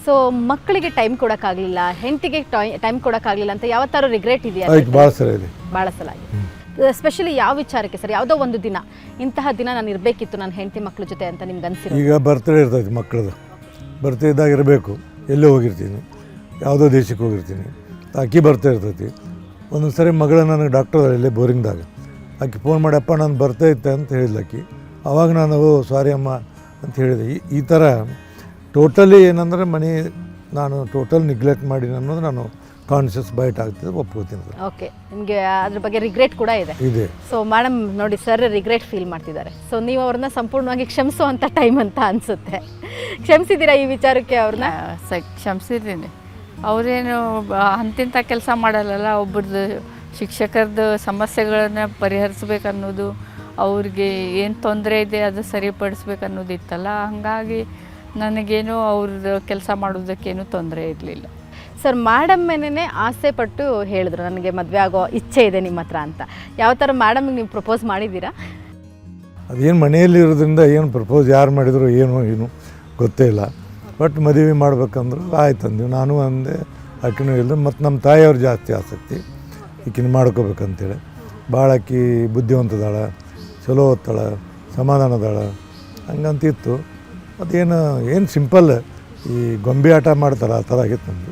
So ಮಕ್ಕಳಿಗೆ time ಕೊಡೋಕ್ಕಾಗಲಿಲ್ಲ, ಹೆಂಡತಿಗೆ time ಕೊಡೋಕ್ಕಾಗಲಿಲ್ಲ ಅಂತ ಯಾವತ್ತಾರು ರಿಗ್ರೆಟ್ ಇದೆಯಾ? ಭಾಳ ಸಲ ಇದೆ. ಭಾಳ ಸಲ ಆಗಿದೆ. ಎಸ್ಪೆಷಲಿ ಯಾವ ವಿಚಾರಕ್ಕೆ ಸರ್? ಯಾವುದೋ ಒಂದು ದಿನ ಇಂತಹ ದಿನ ನಾನು ಇರಬೇಕಿತ್ತು ನನ್ನ ಹೆಂಡತಿ ಮಕ್ಕಳ ಜೊತೆ ಅಂತ ನಿಮ್ಗೆ ಅನಿಸಿರೋ? ಈಗ ಬರ್ತ್ಡೇ ಇರ್ತೈತಿ ಮಕ್ಕಳದು, ಬರ್ತ್ಡೇ ಇದ್ದಾಗ ಇರಬೇಕು. ಎಲ್ಲೇ ಹೋಗಿರ್ತೀನಿ, ಯಾವುದೋ ದೇಶಕ್ಕೆ ಹೋಗಿರ್ತೀನಿ, ಅಕ್ಕಿ ಬರ್ತಾ ಇರ್ತೈತಿ. ಒಂದೊಂದು ಸರಿ ಮಗಳು ನನಗೆ ಡಾಕ್ಟರ್ ಇಲ್ಲೇ ಬೋರಿಂಗ್ದಾಗ ಆಕೆ ಫೋನ್ ಮಾಡಿ, ಅಪ್ಪ ನಾನು ಬರ್ತಾ ಇತ್ತೆ ಅಂತ ಹೇಳಿದ್ಲಕ್ಕಿ. ಆವಾಗ ನಾನು ಸಾರಿ ಅಮ್ಮ ಅಂತ ಹೇಳಿದೆ. ಈ ಥರ ಟೋಟಲಿ ಏನಂದರೆ ನಾನು ಟೋಟಲ್ ನಿಗ್ಲೆಕ್ಟ್ ಮಾಡಿ ಅನ್ನೋದು ನಾನು ಕಾನ್ಷಿಯಸ್ ಬೈಟ್ ಆಗ್ತದೆ, ಒಪ್ಕೋತೀನಿ. ಓಕೆ, ನಿಮಗೆ ಅದ್ರ ಬಗ್ಗೆ ರಿಗ್ರೆಟ್ ಕೂಡ ಇದೆ. ಸೊ ಮೇಡಮ್ ನೋಡಿ, ಸರ್ ರಿಗ್ರೆಟ್ ಫೀಲ್ ಮಾಡ್ತಿದ್ದಾರೆ. ಸೊ ನೀವು ಅವ್ರನ್ನ ಸಂಪೂರ್ಣವಾಗಿ ಕ್ಷಮಿಸುವಂಥ ಟೈಮ್ ಅಂತ ಅನಿಸುತ್ತೆ. ಕ್ಷಮಿಸಿದ್ದೀರಾ ಈ ವಿಚಾರಕ್ಕೆ ಅವ್ರನ್ನ? ಕ್ಷಮಿಸಿದ್ದೀನಿ. ಅವರೇನು ಅಂತಿಂಥ ಕೆಲಸ ಮಾಡಲ್ಲ. ಒಬ್ಬರದ್ದು ಶಿಕ್ಷಕರದ್ದು ಸಮಸ್ಯೆಗಳನ್ನು ಪರಿಹರಿಸ್ಬೇಕನ್ನೋದು, ಅವ್ರಿಗೆ ಏನು ತೊಂದರೆ ಇದೆ ಅದು ಸರಿಪಡಿಸ್ಬೇಕು ಅನ್ನೋದಿತ್ತಲ್ಲ. ಹಾಗಾಗಿ ನನಗೇನು ಅವ್ರದ್ದು ಕೆಲಸ ಮಾಡೋದಕ್ಕೇನು ತೊಂದರೆ ಇರಲಿಲ್ಲ. ಸರ್ ಮೇಡಮ್ ಮೇನೇ ಆಸೆ ಪಟ್ಟು ಹೇಳಿದ್ರು, ನನಗೆ ಮದುವೆ ಆಗೋ ಇಚ್ಛೆ ಇದೆ ನಿಮ್ಮ ಹತ್ರ ಅಂತ. ಯಾವ ಥರ ಮೇಡಮ್ಗೆ ನೀವು ಪ್ರಪೋಸ್ ಮಾಡಿದ್ದೀರಾ? ಅದೇನು ಮನೆಯಲ್ಲಿ ಇರೋದ್ರಿಂದ ಏನು ಪ್ರಪೋಸ್ ಯಾರು ಮಾಡಿದ್ರು ಏನು ಗೊತ್ತೇ ಇಲ್ಲ. ಬಟ್ ಮದುವೆ ಮಾಡ್ಬೇಕಂದ್ರೆ ಆಯ್ತು ಅಂದೀವಿ. ನಾನು ಅಂದೆ, ಆಕಿನೂ ಇಲ್ಲ. ಮತ್ತು ನಮ್ಮ ತಾಯಿಯವ್ರು ಜಾಸ್ತಿ ಆಸಕ್ತಿ ಈಕಿನ ಮಾಡ್ಕೋಬೇಕಂತೇಳಿ. ಭಾಳ ಆಕಿ ಬುದ್ಧಿವಂತದಾಳ, ಚಲೋ ಓದ್ತಾಳ, ಸಮಾಧಾನದಾಳ ಹಂಗಂತಿತ್ತು. ಅದೇನು ಸಿಂಪಲ್ ಈ ಗೊಂಬೆ ಆಟ ಮಾಡ್ತಾರೆ ಆ ಥರ ಆಗಿತ್ತು ನಮ್ಮದು.